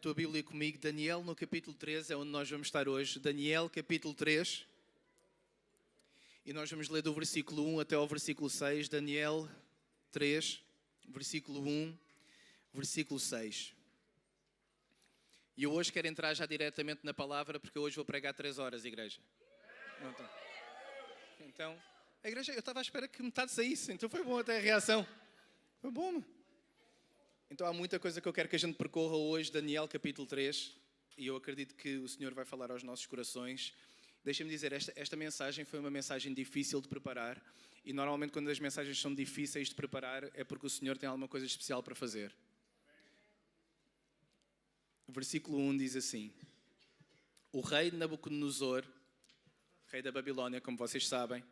tua Bíblia comigo. Daniel no capítulo 3 é onde nós vamos estar hoje. Daniel capítulo 3. E nós vamos ler do versículo 1 até ao versículo 6. Daniel 3, versículo 1, versículo 6. E eu hoje quero entrar já diretamente na palavra, porque hoje vou pregar 3 horas, igreja. Então, a igreja, eu estava à espera que metade saísse, então foi bom até a reação. Foi bom. Então há muita coisa que eu quero que a gente percorra hoje, Daniel capítulo 3, e eu acredito que o Senhor vai falar aos nossos corações. Deixa-me dizer, esta mensagem foi uma mensagem difícil de preparar, e normalmente quando as mensagens são difíceis de preparar é porque o Senhor tem alguma coisa especial para fazer. Versículo 1 diz assim: o rei Nabucodonosor, rei da Babilónia, como vocês sabem,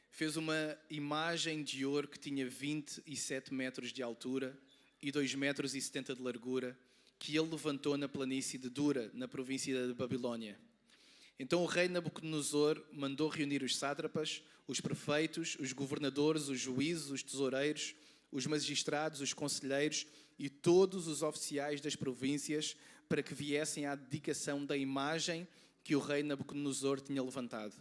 fez uma imagem de ouro que tinha 27 metros de altura e 2,70 metros de largura, que ele levantou na planície de Dura, na província da Babilónia. Então o rei Nabucodonosor mandou reunir os sátrapas, os prefeitos, os governadores, os juízes, os tesoureiros, os magistrados, os conselheiros e todos os oficiais das províncias para que viessem à dedicação da imagem que o rei Nabucodonosor tinha levantado.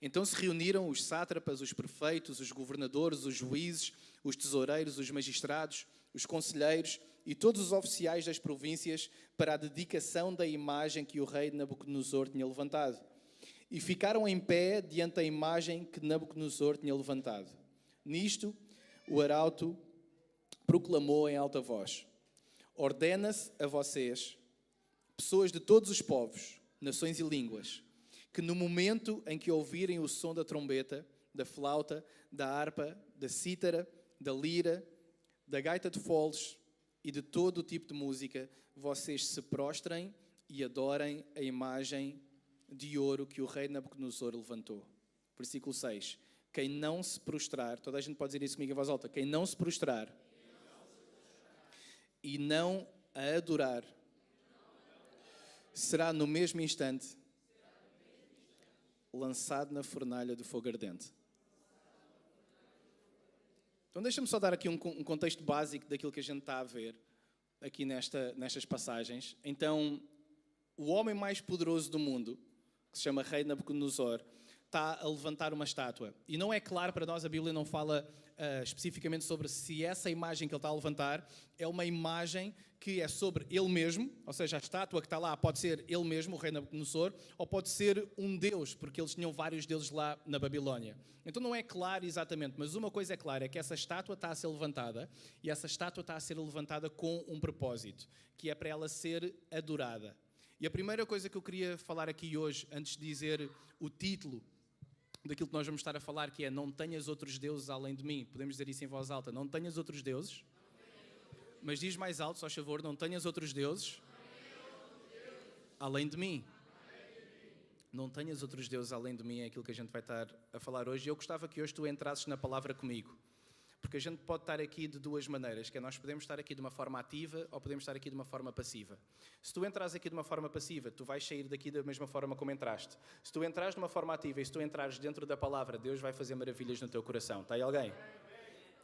Então se reuniram os sátrapas, os prefeitos, os governadores, os juízes, os tesoureiros, os magistrados, os conselheiros e todos os oficiais das províncias para a dedicação da imagem que o rei Nabucodonosor tinha levantado. E ficaram em pé diante da imagem que Nabucodonosor tinha levantado. Nisto, o arauto proclamou em alta voz: ordena-se a vocês, pessoas de todos os povos, nações e línguas, que no momento em que ouvirem o som da trombeta, da flauta, da harpa, da cítara, da lira, da gaita de foles e de todo o tipo de música, vocês se prostrem e adorem a imagem de ouro que o rei Nabucodonosor levantou. Versículo 6. Quem não se prostrar, toda a gente pode dizer isso comigo em voz alta, quem não se prostrar e não a adorar, será no mesmo instante lançado na fornalha do fogo ardente. Então deixa-me só dar aqui um contexto básico daquilo que a gente está a ver aqui nestas passagens. Então, o homem mais poderoso do mundo, que se chama rei Nabucodonosor, está a levantar uma estátua. E não é claro para nós, a Bíblia não fala especificamente sobre se essa imagem que ele está a levantar é uma imagem que é sobre ele mesmo, ou seja, a estátua que está lá pode ser ele mesmo, o rei Nabucodonosor, ou pode ser um deus, porque eles tinham vários deuses lá na Babilónia. Então não é claro exatamente, mas uma coisa é clara, é que essa estátua está a ser levantada, e essa estátua está a ser levantada com um propósito, que é para ela ser adorada. E a primeira coisa que eu queria falar aqui hoje, antes de dizer o título daquilo que nós vamos estar a falar, que é: não tenhas outros deuses além de mim. Podemos dizer isso em voz alta: não tenhas outros deuses. Mas diz mais alto, só a favor: não tenhas outros deuses além de mim. Não tenhas outros deuses além de mim é aquilo que a gente vai estar a falar hoje. E eu gostava que hoje tu entrasses na palavra comigo. Porque a gente pode estar aqui de duas maneiras, que é: nós podemos estar aqui de uma forma ativa ou podemos estar aqui de uma forma passiva. Se tu entras aqui de uma forma passiva, tu vais sair daqui da mesma forma como entraste. Se tu entras de uma forma ativa e se tu entrares dentro da palavra, Deus vai fazer maravilhas no teu coração. Está aí alguém?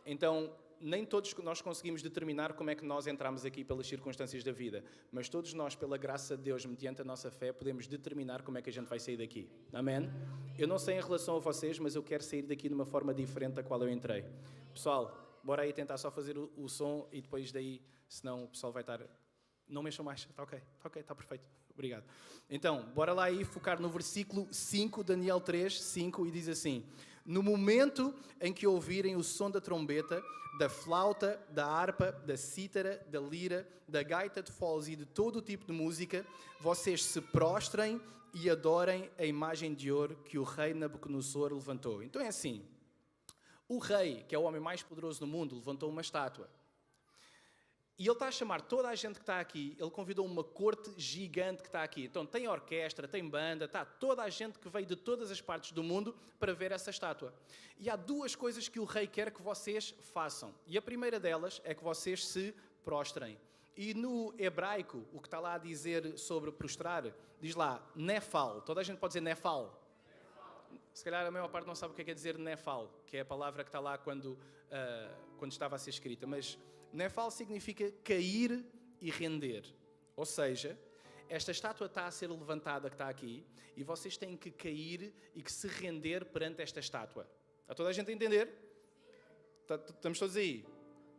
Então, nem todos nós conseguimos determinar como é que nós entramos aqui pelas circunstâncias da vida, mas todos nós, pela graça de Deus, mediante a nossa fé, podemos determinar como é que a gente vai sair daqui. Amém? Eu não sei em relação a vocês, mas eu quero sair daqui de uma forma diferente da qual eu entrei. Pessoal, bora aí tentar só fazer o som e depois daí, senão o pessoal vai estar... Não mexam mais. Está ok, está perfeito. Obrigado. Então, bora lá aí focar no versículo 5, Daniel 3, 5, e diz assim: no momento em que ouvirem o som da trombeta, da flauta, da harpa, da cítara, da lira, da gaita de foles e de todo o tipo de música, vocês se prostrem e adorem a imagem de ouro que o rei Nabucodonosor levantou. Então é assim: o rei, que é o homem mais poderoso do mundo, levantou uma estátua. E ele está a chamar toda a gente que está aqui. Ele convidou uma corte gigante que está aqui. Então tem orquestra, tem banda, está toda a gente que veio de todas as partes do mundo para ver essa estátua. E há duas coisas que o rei quer que vocês façam. E a primeira delas é que vocês se prostrem. E no hebraico, o que está lá a dizer sobre prostrar, diz lá nefal. Toda a gente pode dizer nefal. Se calhar a maior parte não sabe o que é dizer nefal, que é a palavra que está lá quando estava a ser escrita. Mas nefal significa cair e render. Ou seja, esta estátua está a ser levantada, que está aqui, e vocês têm que cair e que se render perante esta estátua. Está toda a gente a entender? Estamos todos aí?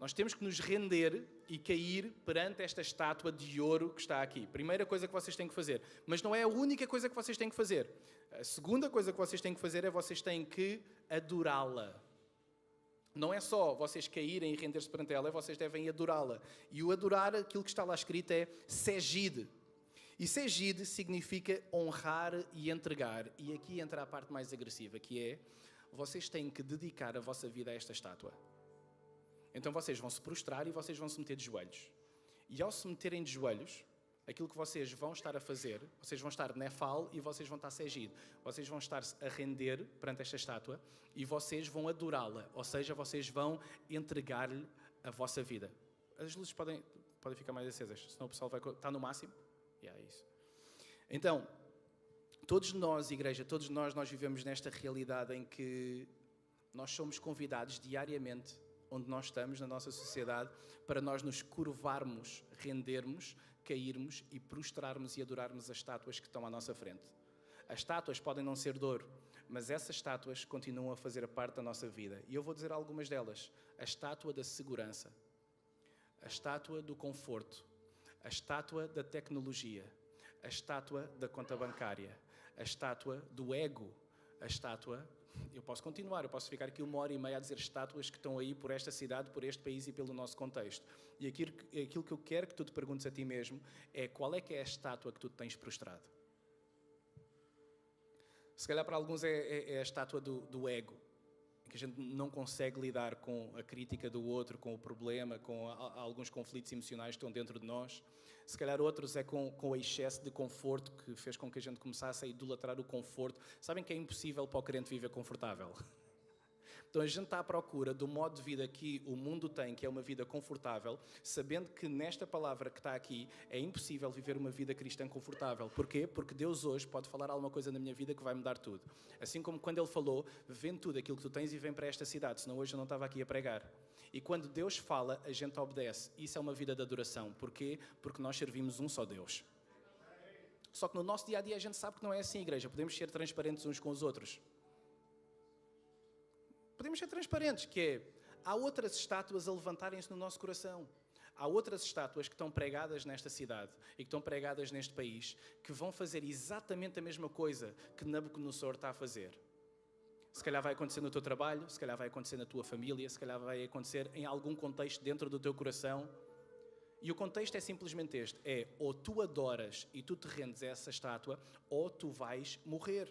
Nós temos que nos render e cair perante esta estátua de ouro que está aqui. Primeira coisa que vocês têm que fazer. Mas não é a única coisa que vocês têm que fazer. A segunda coisa que vocês têm que fazer é vocês têm que adorá-la. Não é só vocês caírem e render-se perante ela, é vocês devem adorá-la. E o adorar, aquilo que está lá escrito é Segid. E Segid significa honrar e entregar. E aqui entra a parte mais agressiva, que é, vocês têm que dedicar a vossa vida a esta estátua. Então vocês vão se prostrar e vocês vão se meter de joelhos. E ao se meterem de joelhos, aquilo que vocês vão estar a fazer, vocês vão estar nefal e vocês vão estar Segid. Vocês vão estar a render perante esta estátua e vocês vão adorá-la. Ou seja, vocês vão entregar-lhe a vossa vida. As luzes podem ficar mais acesas, senão o pessoal vai... Está no máximo? É isso. Então, todos nós, igreja, todos nós vivemos nesta realidade em que nós somos convidados diariamente, onde nós estamos, na nossa sociedade, para nós nos curvarmos, rendermos, cairmos e prostrarmos e adorarmos as estátuas que estão à nossa frente. As estátuas podem não ser de ouro, mas essas estátuas continuam a fazer parte da nossa vida. E eu vou dizer algumas delas. A estátua da segurança, a estátua do conforto, a estátua da tecnologia, a estátua da conta bancária, a estátua do ego, a estátua... Eu posso continuar, eu posso ficar aqui 1h30 a dizer estátuas que estão aí por esta cidade, por este país e pelo nosso contexto. E aquilo que eu quero que tu te perguntes a ti mesmo é qual é que é a estátua que tu tens prostrado. Se calhar para alguns é a estátua do ego, que a gente não consegue lidar com a crítica do outro, com o problema, com alguns conflitos emocionais que estão dentro de nós. Se calhar outros é com o excesso de conforto que fez com que a gente começasse a idolatrar o conforto. Sabem que é impossível para o crente viver confortável? Então a gente está à procura do modo de vida que o mundo tem, que é uma vida confortável, sabendo que nesta palavra que está aqui é impossível viver uma vida cristã confortável. Porquê? Porque Deus hoje pode falar alguma coisa na minha vida que vai mudar tudo. Assim como quando Ele falou, vende tudo aquilo que tu tens e vem para esta cidade, senão hoje eu não estava aqui a pregar. E quando Deus fala, a gente obedece. Isso é uma vida de adoração. Porquê? Porque nós servimos um só Deus. Só que no nosso dia-a-dia a gente sabe que não é assim, igreja. Podemos ser transparentes uns com os outros. Podemos ser transparentes, que é, há outras estátuas a levantarem-se no nosso coração. Há outras estátuas que estão pregadas nesta cidade e que estão pregadas neste país que vão fazer exatamente a mesma coisa que Nabucodonosor está a fazer. Se calhar vai acontecer no teu trabalho, se calhar vai acontecer na tua família, se calhar vai acontecer em algum contexto dentro do teu coração. E o contexto é simplesmente este, é ou tu adoras e tu te rendes a essa estátua, ou tu vais morrer.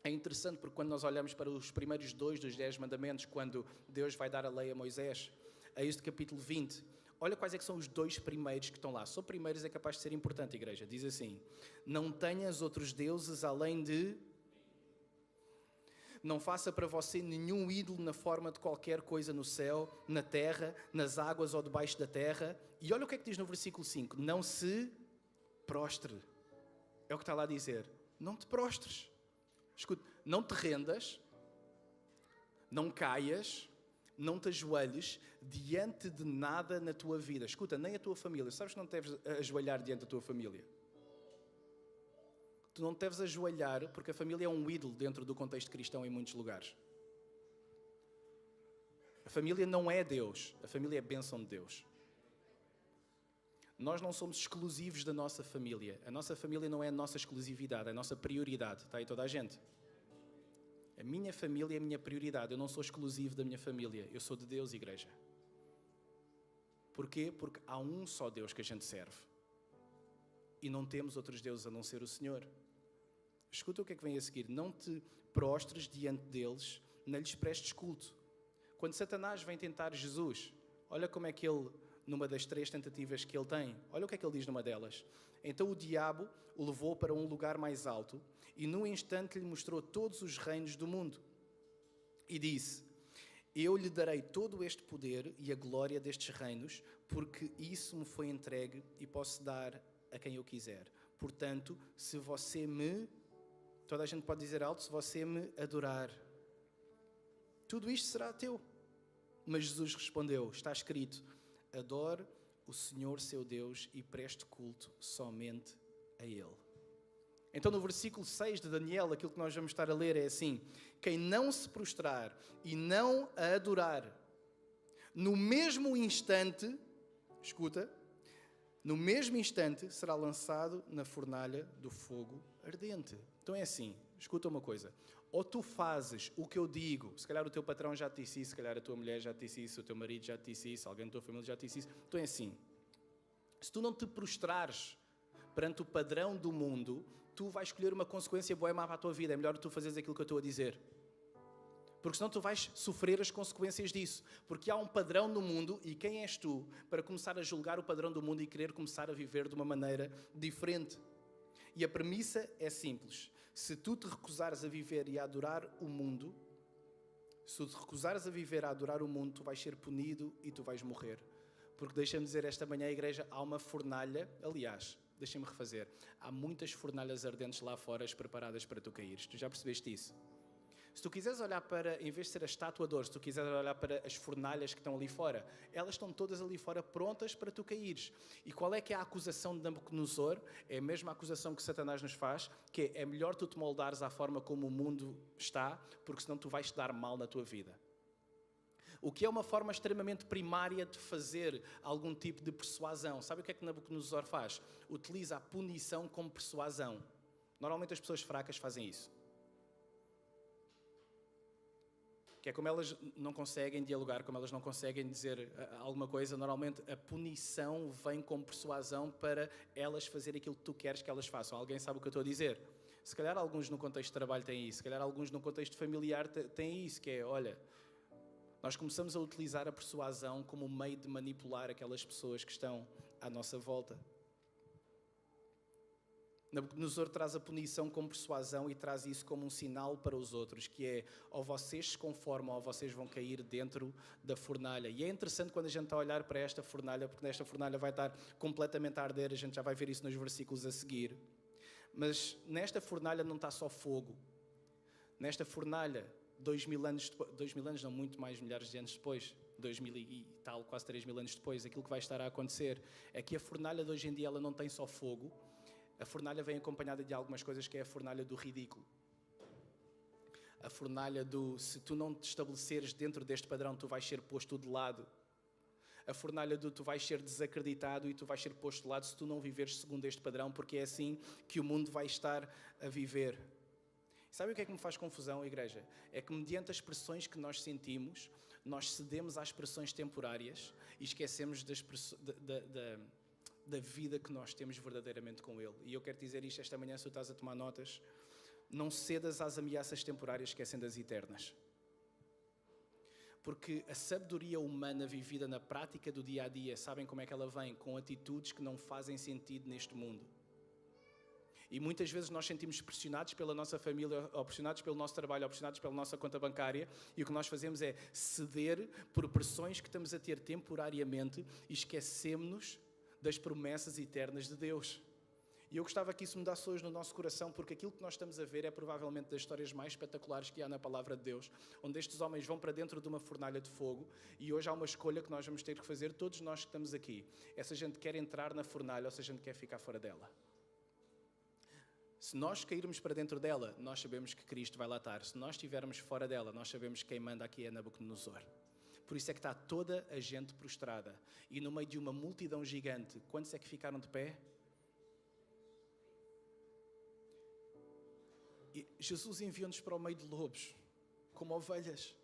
É interessante porque quando nós olhamos para os primeiros 2 dos 10 mandamentos, quando Deus vai dar a lei a Moisés, a este capítulo 20, olha quais é que são os 2 primeiros que estão lá. Só primeiros é capaz de ser importante, igreja. Diz assim, não tenhas outros deuses além de... Não faça para você nenhum ídolo na forma de qualquer coisa no céu, na terra, nas águas ou debaixo da terra. E olha o que é que diz no versículo 5. Não se prostre. É o que está lá a dizer. Não te prostres. Escuta, não te rendas, não caias, não te ajoelhes diante de nada na tua vida. Escuta, nem a tua família. Sabes que não deves ajoelhar diante da tua família? Tu não deves ajoelhar porque a família é um ídolo dentro do contexto cristão em muitos lugares. A família não é Deus. A família é a bênção de Deus. Nós não somos exclusivos da nossa família. A nossa família não é a nossa exclusividade, é a nossa prioridade. Está aí toda a gente? A minha família é a minha prioridade. Eu não sou exclusivo da minha família. Eu sou de Deus, igreja. Porquê? Porque há um só Deus que a gente serve. E não temos outros deuses a não ser o Senhor. Escuta o que é que vem a seguir. Não te prostres diante deles, nem lhes prestes culto. Quando Satanás vem tentar Jesus, olha como é que ele, numa das 3 tentativas que ele tem, olha o que é que ele diz numa delas. Então o diabo o levou para um lugar mais alto e num instante lhe mostrou todos os reinos do mundo. E disse, eu lhe darei todo este poder e a glória destes reinos, porque isso me foi entregue e posso dar a quem eu quiser. Portanto, se você me... Toda a gente pode dizer alto, se você me adorar, tudo isto será teu. Mas Jesus respondeu, está escrito, adore o o Senhor seu Deus e preste culto somente a Ele. Então no versículo 6 de Daniel, aquilo que nós vamos estar a ler é assim: quem não se prostrar e não a adorar, no mesmo instante, escuta, no mesmo instante será lançado na fornalha do fogo ardente. Então é assim, escuta uma coisa. Ou tu fazes o que eu digo, se calhar o teu patrão já te disse isso, se calhar a tua mulher já te disse isso, o teu marido já te disse isso, alguém da tua família já te disse isso. Então é assim, se tu não te prostrares perante o padrão do mundo, tu vais escolher uma consequência boa e má para a tua vida. É melhor tu fazeres aquilo que eu estou a dizer. Porque senão tu vais sofrer as consequências disso. Porque há um padrão no mundo e quem és tu para começar a julgar o padrão do mundo e querer começar a viver de uma maneira diferente? E a premissa é simples. Se tu te recusares a viver e a adorar o mundo, se tu te recusares a viver, a adorar o mundo, tu vais ser punido e tu vais morrer. Porque deixa-me dizer, esta manhã a igreja há uma fornalha, aliás, deixa-me refazer, há muitas fornalhas ardentes lá fora preparadas para tu caíres. Tu já percebeste isso? Se tu quiseres olhar para, em vez de ser a estátua de ouro, se tu quiseres olhar para as fornalhas que estão ali fora, elas estão todas ali fora prontas para tu caíres. E qual é que é a acusação de Nabucodonosor? É a mesma acusação que Satanás nos faz, que é melhor tu te moldares à forma como o mundo está, porque senão tu vais te dar mal na tua vida. O que é uma forma extremamente primária de fazer algum tipo de persuasão. Sabe o que é que Nabucodonosor faz? Utiliza a punição como persuasão. Normalmente as pessoas fracas fazem isso. Que é como elas não conseguem dialogar, como elas não conseguem dizer alguma coisa, normalmente a punição vem como persuasão para elas fazerem aquilo que tu queres que elas façam. Alguém sabe o que eu estou a dizer? Se calhar alguns no contexto de trabalho têm isso, se calhar alguns no contexto familiar têm isso, que é, olha, nós começamos a utilizar a persuasão como meio de manipular aquelas pessoas que estão à nossa volta. Nabucodonosor traz a punição como persuasão e traz isso como um sinal para os outros, que é, ou vocês se conformam ou vocês vão cair dentro da fornalha. E é interessante quando a gente está a olhar para esta fornalha, porque nesta fornalha vai estar completamente a arder, a gente já vai ver isso nos versículos a seguir. Mas nesta fornalha não está só fogo. Nesta fornalha, 2000 anos depois, 2000 anos não, muito mais milhares de anos depois, 2000 e tal, quase 3000 anos depois, aquilo que vai estar a acontecer é que a fornalha de hoje em dia ela não tem só fogo. A fornalha vem acompanhada de algumas coisas, que é a fornalha do ridículo. A fornalha do, se tu não te estabeleceres dentro deste padrão, tu vais ser posto de lado. A fornalha do, tu vais ser desacreditado e tu vais ser posto de lado se tu não viveres segundo este padrão, porque é assim que o mundo vai estar a viver. Sabe o que é que me faz confusão, igreja? É que mediante as pressões que nós sentimos, nós cedemos às pressões temporárias e esquecemos da vida que nós temos verdadeiramente com Ele. E eu quero dizer isto esta manhã, se tu estás a tomar notas, não cedas às ameaças temporárias, esquecendo as eternas. Porque a sabedoria humana vivida na prática do dia-a-dia, sabem como é que ela vem? Com atitudes que não fazem sentido neste mundo. E muitas vezes nós sentimos pressionados pela nossa família, ou pressionados pelo nosso trabalho, ou pressionados pela nossa conta bancária, e o que nós fazemos é ceder por pressões que estamos a ter temporariamente e esquecemos-nos das promessas eternas de Deus. E eu gostava que isso mudasse hoje no nosso coração, porque aquilo que nós estamos a ver é provavelmente das histórias mais espetaculares que há na palavra de Deus, onde estes homens vão para dentro de uma fornalha de fogo, e hoje há uma escolha que nós vamos ter que fazer, todos nós que estamos aqui. É se a gente quer entrar na fornalha ou se a gente quer ficar fora dela. Se nós cairmos para dentro dela, nós sabemos que Cristo vai lá estar. Se nós estivermos fora dela, nós sabemos que quem manda aqui é Nabucodonosor. Por isso é que está toda a gente prostrada. E no meio de uma multidão gigante, quantos é que ficaram de pé? E Jesus enviou-nos para o meio de lobos, como ovelhas.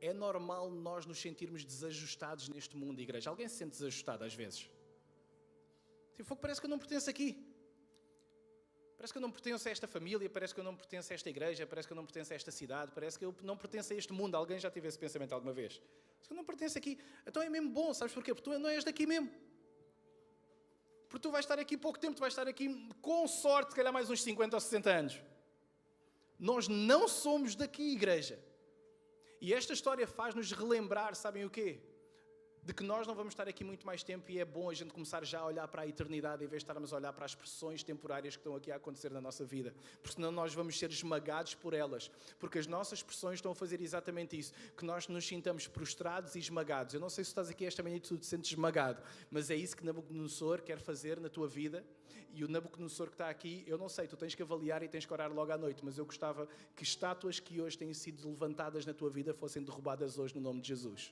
É normal nós nos sentirmos desajustados neste mundo, igreja. Alguém se sente desajustado às vezes? Tipo, parece que eu não pertenço aqui. Parece que eu não pertenço a esta família, parece que eu não pertenço a esta igreja, parece que eu não pertenço a esta cidade, parece que eu não pertenço a este mundo. Alguém já teve esse pensamento alguma vez? Parece que eu não pertenço aqui. Então é mesmo bom, sabes porquê? Porque tu não és daqui mesmo. Porque tu vais estar aqui pouco tempo, tu vais estar aqui com sorte, se calhar mais uns 50 ou 60 anos. Nós não somos daqui, igreja. E esta história faz-nos relembrar, sabem o quê? de que nós não vamos estar aqui muito mais tempo e é bom a gente começar já a olhar para a eternidade em vez de estarmos a olhar para as pressões temporárias que estão aqui a acontecer na nossa vida, porque senão nós vamos ser esmagados por elas, porque as nossas pressões estão a fazer exatamente isso, que nós nos sintamos prostrados e esmagados. Eu não sei se estás aqui esta manhã e tu te sentes esmagado, mas é isso que Nabucodonosor quer fazer na tua vida. E o Nabucodonosor que está aqui, eu não sei, tu tens que avaliar e tens que orar logo à noite, mas eu gostava que estátuas que hoje têm sido levantadas na tua vida fossem derrubadas hoje no nome de Jesus.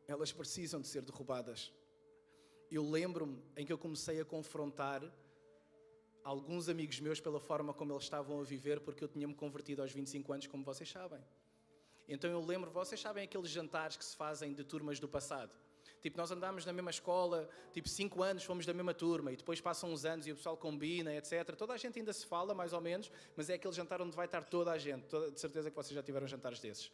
Elas precisam de ser derrubadas. Eu lembro-me em que eu comecei a confrontar alguns amigos meus pela forma como eles estavam a viver, porque eu tinha-me convertido aos 25 anos, como vocês sabem. Então eu lembro, vocês sabem aqueles jantares que se fazem de turmas do passado? Tipo, nós andámos na mesma escola, tipo 5 anos fomos da mesma turma e depois passam uns anos e o pessoal combina, etc. Toda a gente ainda se fala, mais ou menos, mas é aquele jantar onde vai estar toda a gente. De certeza que vocês já tiveram jantares desses.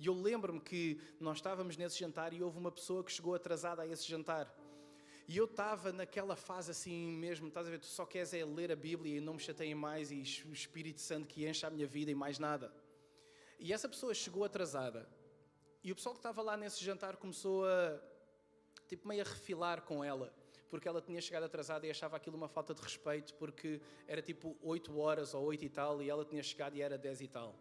E eu lembro-me que nós estávamos nesse jantar e houve uma pessoa que chegou atrasada a esse jantar. E eu estava naquela fase assim mesmo, estás a ver, tu só queres é ler a Bíblia e não me chateiem mais e o Espírito Santo que enche a minha vida e mais nada. E essa pessoa chegou atrasada e o pessoal que estava lá nesse jantar começou a tipo meio a refilar com ela, porque ela tinha chegado atrasada e achava aquilo uma falta de respeito, porque era tipo 8 horas ou 8 e tal, e ela tinha chegado e era 10 e tal.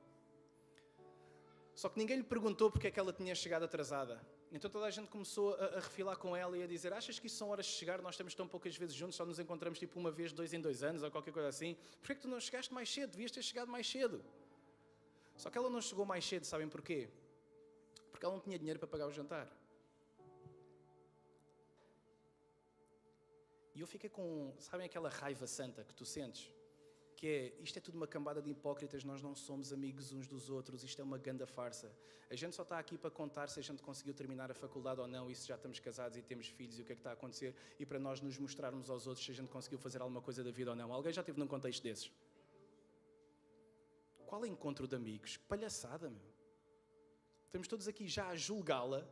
Só que ninguém lhe perguntou porque é que ela tinha chegado atrasada. Então toda a gente começou a refilar com ela e a dizer: achas que isso são horas de chegar? Nós estamos tão poucas vezes juntos, só nos encontramos tipo uma vez, 2 em 2 anos ou qualquer coisa assim. Porquê é que tu não chegaste mais cedo? Devias ter chegado mais cedo. Só que ela não chegou mais cedo, sabem porquê? Porque ela não tinha dinheiro para pagar o jantar. E eu fiquei com, sabem aquela raiva santa que tu sentes? Que é, isto é tudo uma cambada de hipócritas, nós não somos amigos uns dos outros, isto é uma ganda farsa. A gente só está aqui para contar se a gente conseguiu terminar a faculdade ou não, e se já estamos casados e temos filhos e o que é que está a acontecer, e para nós nos mostrarmos aos outros se a gente conseguiu fazer alguma coisa da vida ou não. Alguém já esteve num contexto desses? Qual é encontro de amigos? Que palhaçada, meu. Estamos todos aqui já a julgá-la,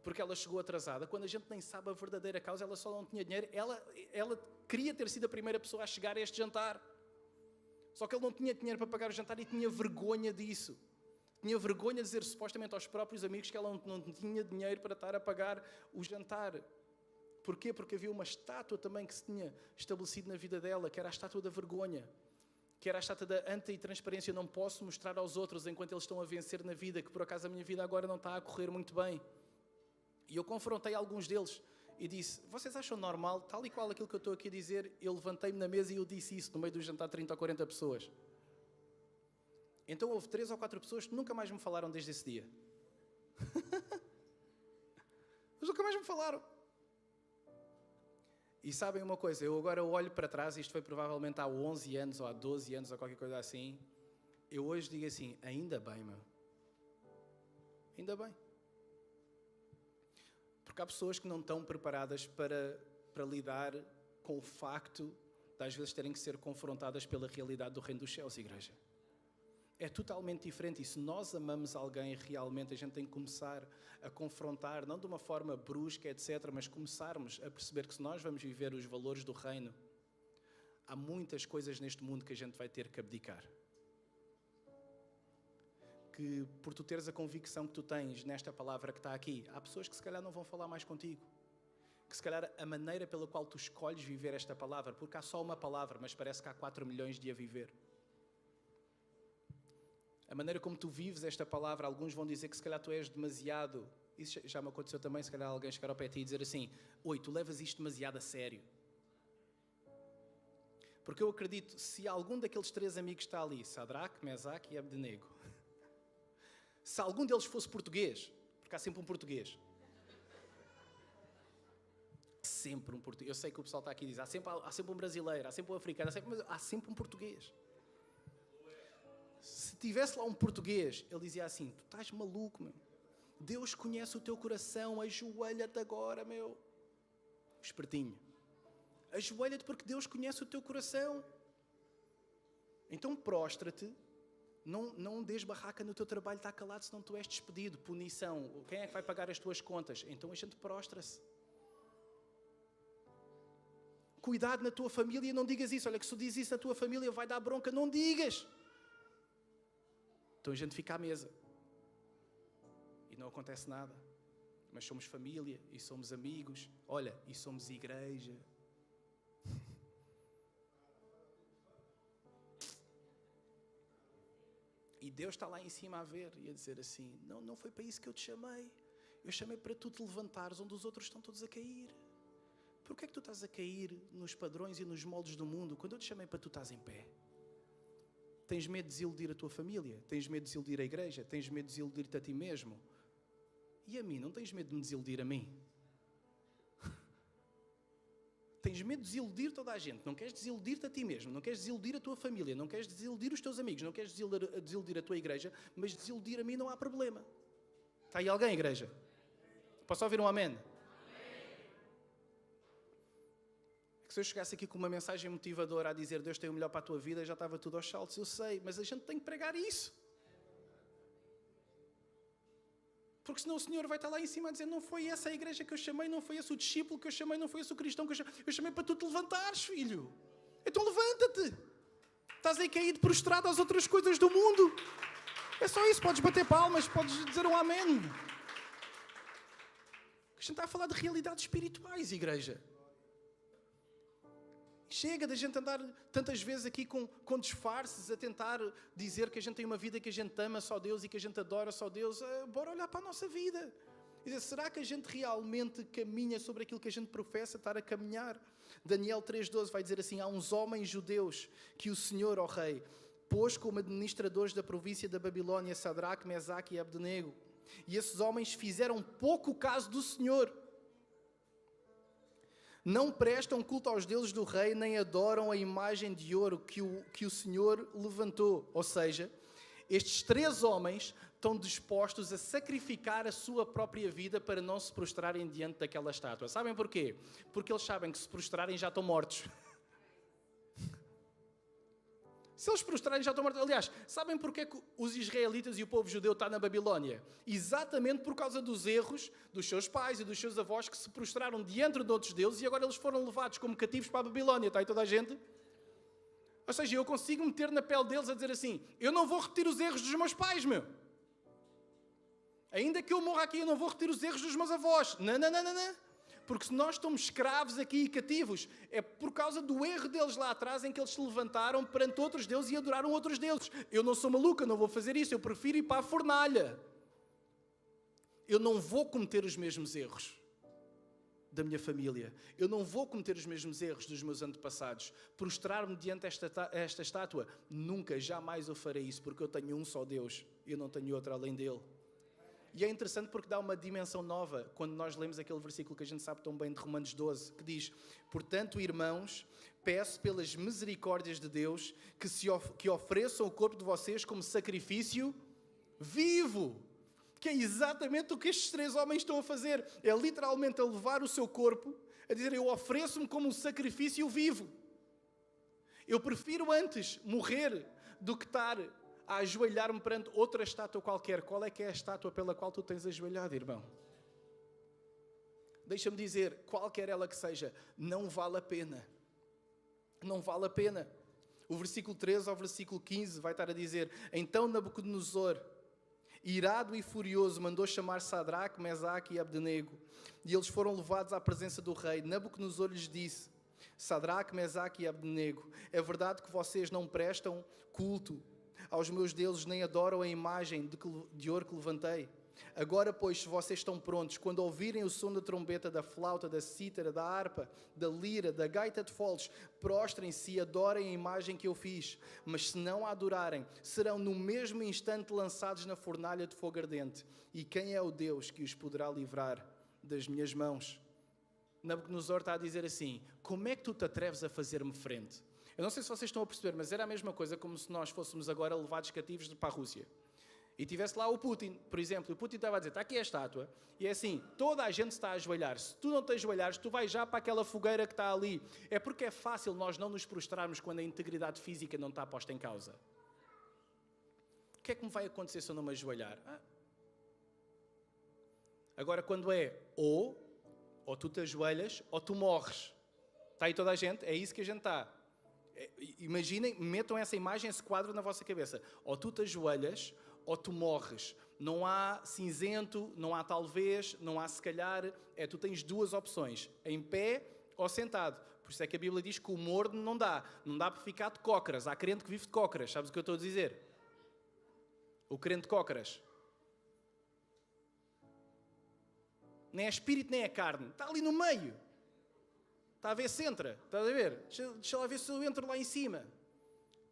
porque ela chegou atrasada, quando a gente nem sabe a verdadeira causa, ela só não tinha dinheiro, ela queria ter sido a primeira pessoa a chegar a este jantar. Só que ele não tinha dinheiro para pagar o jantar e tinha vergonha disso. Tinha vergonha de dizer supostamente aos próprios amigos que ela não tinha dinheiro para estar a pagar o jantar. Porquê? Porque havia uma estátua também que se tinha estabelecido na vida dela, que era a estátua da vergonha. Que era a estátua da anti-transparência. Não posso mostrar aos outros enquanto eles estão a vencer na vida, que por acaso a minha vida agora não está a correr muito bem. E eu confrontei alguns deles e disse: vocês acham normal, tal e qual aquilo que eu estou aqui a dizer? Eu levantei-me na mesa e eu disse isso no meio do jantar de 30 ou 40 pessoas. Então houve 3 ou 4 pessoas que nunca mais me falaram desde esse dia. Mas nunca mais me falaram. E sabem uma coisa, eu agora olho para trás, isto foi provavelmente há 11 anos ou há 12 anos ou qualquer coisa assim, eu hoje digo assim: ainda bem, meu. Ainda bem. Porque há pessoas que não estão preparadas para lidar com o facto de às vezes terem que ser confrontadas pela realidade do reino dos céus, igreja. É totalmente diferente. E se nós amamos alguém realmente, a gente tem que começar a confrontar, não de uma forma brusca, etc., mas começarmos a perceber que se nós vamos viver os valores do reino, há muitas coisas neste mundo que a gente vai ter que abdicar. Que por tu teres a convicção que tu tens nesta palavra que está aqui, há pessoas que se calhar não vão falar mais contigo. Que se calhar a maneira pela qual tu escolhes viver esta palavra, porque há só uma palavra, mas parece que há 4 milhões de a viver. A maneira como tu vives esta palavra, alguns vão dizer que se calhar tu és demasiado, isso já me aconteceu também, se calhar alguém chegar ao pé de ti e dizer assim: oi, tu levas isto demasiado a sério. Porque eu acredito, se algum daqueles 3 amigos está ali, Sadraque, Mesaque e Abdenego, se algum deles fosse português, porque há sempre um português. Sempre um português. Eu sei que o pessoal está aqui e diz: há sempre um brasileiro, há sempre um africano, mas há sempre um português. Se tivesse lá um português, ele dizia assim: tu estás maluco, meu. Deus conhece o teu coração, ajoelha-te agora, meu. Espertinho. Ajoelha-te porque Deus conhece o teu coração. Então prostra-te. Não dês barraca no teu trabalho, está calado, senão tu és despedido. Punição. Quem é que vai pagar as tuas contas? Então a gente prostra-se. Cuidado na tua família, não digas isso. Olha que se tu dizes isso na tua família vai dar bronca. Não digas. Então a gente fica à mesa. E não acontece nada. mas somos família e somos amigos. Olha, e somos igreja. E Deus está lá em cima a ver e a dizer assim, não foi para isso que eu te chamei. Eu chamei para tu te levantares onde os outros estão todos a cair. Por que é que tu estás a cair nos padrões e nos moldes do mundo quando eu te chamei para tu estás em pé? Tens medo de desiludir a tua família? Tens medo de desiludir a igreja? Tens medo de desiludir-te a ti mesmo? E a mim? Não tens medo de me desiludir a mim? Tens medo de desiludir toda a gente. Não queres desiludir-te a ti mesmo. Não queres desiludir a tua família. Não queres desiludir os teus amigos. Não queres desiludir a tua igreja. Mas desiludir a mim não há problema. Está aí alguém, igreja? Posso ouvir um amém? Se eu chegasse aqui com uma mensagem motivadora a dizer Deus tem o melhor para a tua vida, já estava tudo aos saltos, eu sei, mas a gente tem que pregar isso. Porque senão o Senhor vai estar lá em cima a dizer não foi essa a igreja que eu chamei, não foi esse o discípulo que eu chamei, não foi esse o cristão que eu chamei para tu te levantares, filho. Então levanta-te. Estás aí caído prostrado às outras coisas do mundo. É só isso, podes bater palmas, podes dizer um amém. A gente está a falar de realidades espirituais, igreja. Chega da gente andar tantas vezes aqui com disfarces, a tentar dizer que a gente tem uma vida que a gente ama só Deus e que a gente adora só Deus. Bora olhar para a nossa vida. E dizer, será que a gente realmente caminha sobre aquilo que a gente professa estar a caminhar? Daniel 3,12 vai dizer assim, há uns homens judeus que o Senhor, ó Rei, pôs como administradores da província da Babilónia, Sadraque, Mesaque e Abdenego. E esses homens fizeram pouco caso do Senhor. Não prestam culto aos deuses do rei, nem adoram a imagem de ouro que o Senhor levantou. Ou seja, estes 3 homens estão dispostos a sacrificar a sua própria vida para não se prostrarem diante daquela estátua. Sabem porquê? Porque eles sabem que se prostrarem já estão mortos. Se eles prostrarem já estão mortos. Aliás, sabem porquê que os israelitas e o povo judeu está na Babilónia? Exatamente por causa dos erros dos seus pais e dos seus avós que se prostraram diante de outros deuses e agora eles foram levados como cativos para a Babilónia. Está aí toda a gente? Ou seja, eu consigo meter na pele deles a dizer assim, eu não vou repetir os erros dos meus pais, meu. Ainda que eu morra aqui, eu não vou repetir os erros dos meus avós. Não. Porque se nós estamos escravos aqui e cativos, é por causa do erro deles lá atrás em que eles se levantaram perante outros deuses e adoraram outros deuses. Eu não sou maluco, eu não vou fazer isso, eu prefiro ir para a fornalha. Eu não vou cometer os mesmos erros da minha família. Eu não vou cometer os mesmos erros dos meus antepassados. Prostrar-me diante esta estátua, nunca, jamais eu farei isso, porque eu tenho um só Deus e eu não tenho outro além dele. E é interessante porque dá uma dimensão nova quando nós lemos aquele versículo que a gente sabe tão bem de Romanos 12, que diz, portanto, irmãos, peço pelas misericórdias de Deus que ofereçam o corpo de vocês como sacrifício vivo. Que é exatamente o que estes 3 homens estão a fazer. É literalmente a levar o seu corpo, a dizer, eu ofereço-me como um sacrifício vivo. Eu prefiro antes morrer do que estar a ajoelhar-me perante outra estátua qualquer. Qual é que é a estátua pela qual tu tens ajoelhado, irmão? Deixa-me dizer, qualquer ela que seja, não vale a pena. Não vale a pena. O versículo 13 ao versículo 15 vai estar a dizer, então Nabucodonosor, irado e furioso, mandou chamar Sadraque, Mesaque e Abdenego. E eles foram levados à presença do rei. Nabucodonosor lhes disse, Sadraque, Mesaque e Abdenego, é verdade que vocês não prestam culto aos meus deuses, nem adoram a imagem de ouro que levantei. Agora, pois, se vocês estão prontos, quando ouvirem o som da trombeta, da flauta, da cítara, da harpa, da lira, da gaita de foles, prostrem-se e adorem a imagem que eu fiz. Mas se não a adorarem, serão no mesmo instante lançados na fornalha de fogo ardente. E quem é o Deus que os poderá livrar das minhas mãos? Nabucodonosor está a dizer assim, como é que tu te atreves a fazer-me frente? Eu não sei se vocês estão a perceber, mas era a mesma coisa como se nós fôssemos agora levados cativos para a Rússia. E tivesse lá o Putin, por exemplo, o Putin estava a dizer, está aqui a estátua, e é assim, toda a gente está a ajoelhar. Se tu não te ajoelhares, tu vais já para aquela fogueira que está ali. É porque é fácil nós não nos prostrarmos quando a integridade física não está posta em causa. O que é que me vai acontecer se eu não me ajoelhar? Agora, quando é ou tu te ajoelhas, ou tu morres. Está aí toda a gente? É isso que a gente está. Imaginem, metam essa imagem, esse quadro na vossa cabeça. Ou tu te ajoelhas, ou tu morres. Não há cinzento, não há talvez, não há se calhar. Tu tens duas opções, em pé ou sentado. Por isso é que a Bíblia diz que o morno não dá. Não dá para ficar de cócoras. Há crente que vive de cócoras. Sabes o que eu estou a dizer? O crente de cócoras. Nem é espírito, nem é carne. Está ali no meio. Está a ver se entra. Estás a ver? Deixa lá ver se eu entro lá em cima.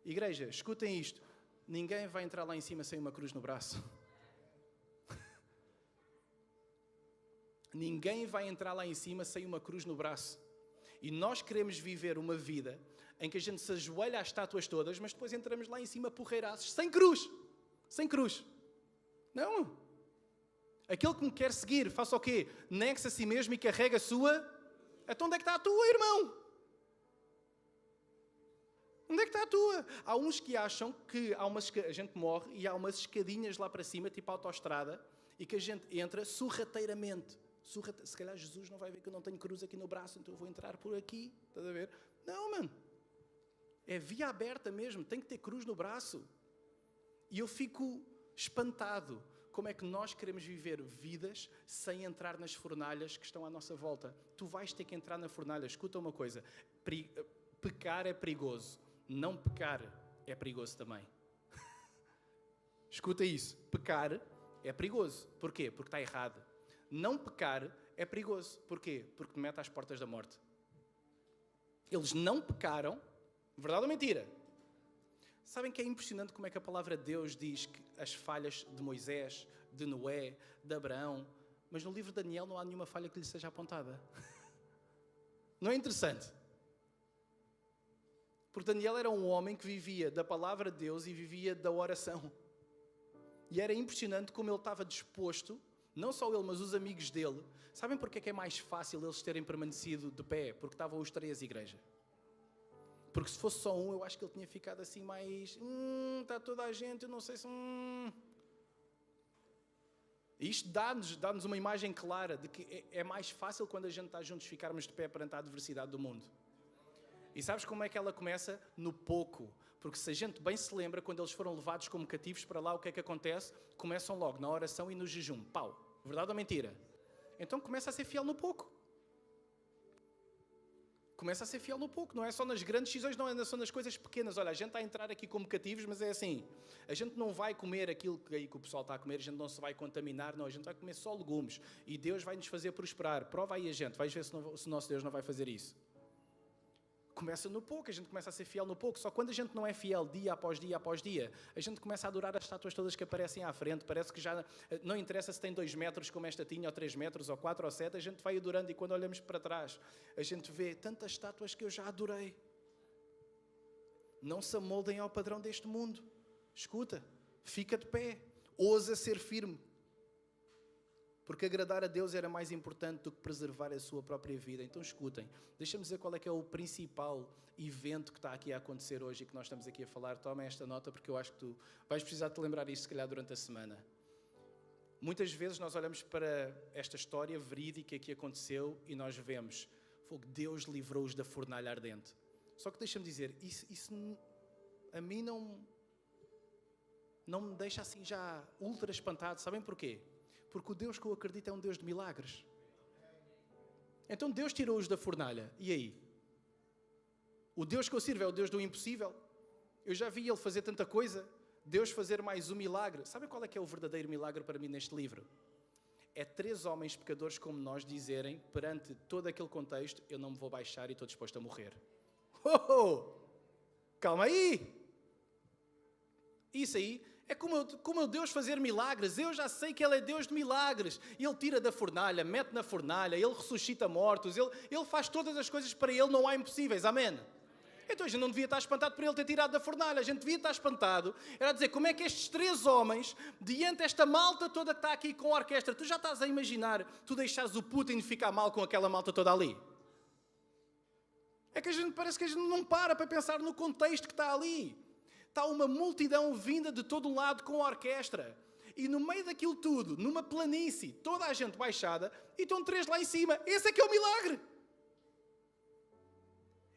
Igreja, escutem isto. Ninguém vai entrar lá em cima sem uma cruz no braço. Ninguém vai entrar lá em cima sem uma cruz no braço. E nós queremos viver uma vida em que a gente se ajoelha às estátuas todas, mas depois entramos lá em cima porreiraços, sem cruz. Sem cruz. Não. Aquele que me quer seguir, faça o quê? Negue-se a si mesmo e carrega a sua... Então onde é que está a tua, irmão? Onde é que está a tua? Há uns que acham que a gente morre e há umas escadinhas lá para cima, tipo autoestrada, e que a gente entra sorrateiramente. Se calhar Jesus não vai ver que eu não tenho cruz aqui no braço, então eu vou entrar por aqui. Estás a ver? Não, mano. É via aberta mesmo. Tem que ter cruz no braço. E eu fico espantado. Como é que nós queremos viver vidas sem entrar nas fornalhas que estão à nossa volta? Tu vais ter que entrar na fornalha. Escuta uma coisa. Pecar é perigoso. Não pecar é perigoso também. Escuta isso. Pecar é perigoso. Porquê? Porque está errado. Não pecar é perigoso. Porquê? Porque te mete às portas da morte. Eles não pecaram. Verdade ou mentira? Sabem que é impressionante como é que a palavra de Deus diz que as falhas de Moisés, de Noé, de Abraão, mas no livro de Daniel não há nenhuma falha que lhe seja apontada. Não é interessante? Porque Daniel era um homem que vivia da palavra de Deus e vivia da oração. E era impressionante como ele estava disposto, não só ele, mas os amigos dele. Sabem porque é que é mais fácil eles terem permanecido de pé? Porque estavam os três à igreja. Porque se fosse só um, eu acho que ele tinha ficado assim mais... está toda a gente, eu não sei se... Isto dá-nos uma imagem clara de que é mais fácil quando a gente está juntos ficarmos de pé perante a adversidade do mundo. E sabes como é que ela começa? No pouco. Porque se a gente bem se lembra, quando eles foram levados como cativos para lá, o que é que acontece? Começam logo na oração e no jejum. Pau. Verdade ou mentira? Então começa a ser fiel no pouco. Começa a ser fiel no pouco, não é só nas grandes decisões, não é só nas coisas pequenas. Olha, a gente está a entrar aqui como cativos, mas é assim, a gente não vai comer aquilo que o pessoal está a comer, a gente não se vai contaminar, não, a gente vai comer só legumes e Deus vai nos fazer prosperar. Prova aí a gente, vais ver se o nosso Deus não vai fazer isso. Começa no pouco, a gente começa a ser fiel no pouco, só quando a gente não é fiel dia após dia após dia, a gente começa a adorar as estátuas todas que aparecem à frente, parece que já não interessa se tem 2 metros como esta tinha, ou 3 metros, ou 4 ou 7, a gente vai adorando e quando olhamos para trás, a gente vê tantas estátuas que eu já adorei. Não se amoldem ao padrão deste mundo. Escuta, fica de pé, ousa ser firme. Porque agradar a Deus era mais importante do que preservar a sua própria vida. Então escutem, deixa-me dizer qual é que é o principal evento que está aqui a acontecer hoje e que nós estamos aqui a falar. Toma esta nota porque eu acho que tu vais precisar de te lembrar isto se calhar durante a semana. Muitas vezes nós olhamos para esta história verídica que aconteceu e nós vemos, Deus livrou-os da fornalha ardente. Só que deixa-me dizer, isso a mim não me deixa assim já ultra espantado. Sabem porquê? Porque o Deus que eu acredito é um Deus de milagres. Então Deus tirou-os da fornalha. E aí? O Deus que eu sirvo é o Deus do impossível. Eu já vi Ele fazer tanta coisa. Deus fazer mais um milagre. Sabem qual é que é o verdadeiro milagre para mim neste livro? É 3 homens pecadores como nós dizerem, perante todo aquele contexto, eu não me vou baixar e estou disposto a morrer. Calma aí! Isso aí é como Deus fazer milagres. Eu já sei que Ele é Deus de milagres. Ele tira da fornalha, mete na fornalha, Ele ressuscita mortos, Ele faz todas as coisas, para Ele não há impossíveis. Amém? Então a gente não devia estar espantado por Ele ter tirado da fornalha. A gente devia estar espantado. Era dizer, como é que estes 3 homens, diante desta malta toda que está aqui com a orquestra, tu já estás a imaginar, tu deixares o Putin ficar mal com aquela malta toda ali? É que parece que a gente não para pensar no contexto que está ali. Está uma multidão vinda de todo um lado com a orquestra. E no meio daquilo tudo, numa planície, toda a gente baixada, e estão 3 lá em cima. Esse é que é o milagre.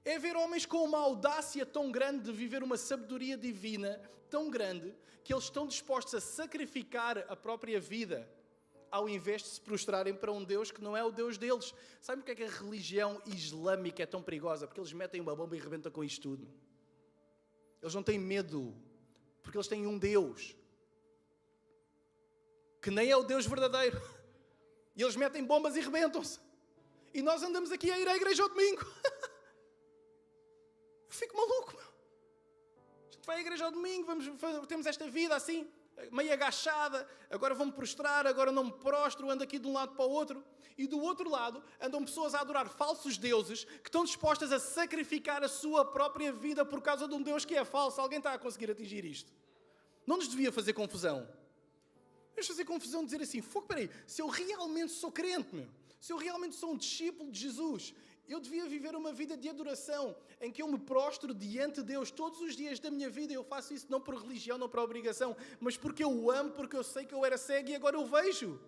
É ver homens com uma audácia tão grande de viver uma sabedoria divina tão grande que eles estão dispostos a sacrificar a própria vida ao invés de se prostrarem para um Deus que não é o Deus deles. Sabe porque é que a religião islâmica é tão perigosa? Porque eles metem uma bomba e rebentam com isto tudo. Eles não têm medo, porque eles têm um Deus que nem é o Deus verdadeiro. E eles metem bombas e rebentam-se. E nós andamos aqui a ir à igreja ao domingo. Eu fico maluco, meu. A gente vai à igreja ao domingo, temos esta vida assim, meio agachada, agora vou-me prostrar, agora não me prostro, ando aqui de um lado para o outro. E do outro lado andam pessoas a adorar falsos deuses que estão dispostas a sacrificar a sua própria vida por causa de um Deus que é falso. Alguém está a conseguir atingir isto? Não nos devia fazer confusão. Vamos fazer confusão de dizer assim, peraí, se eu realmente sou crente, meu, se eu realmente sou um discípulo de Jesus, eu devia viver uma vida de adoração, em que eu me prostro diante de Deus todos os dias da minha vida. Eu faço isso não por religião, não por obrigação, mas porque eu o amo, porque eu sei que eu era cego e agora eu vejo.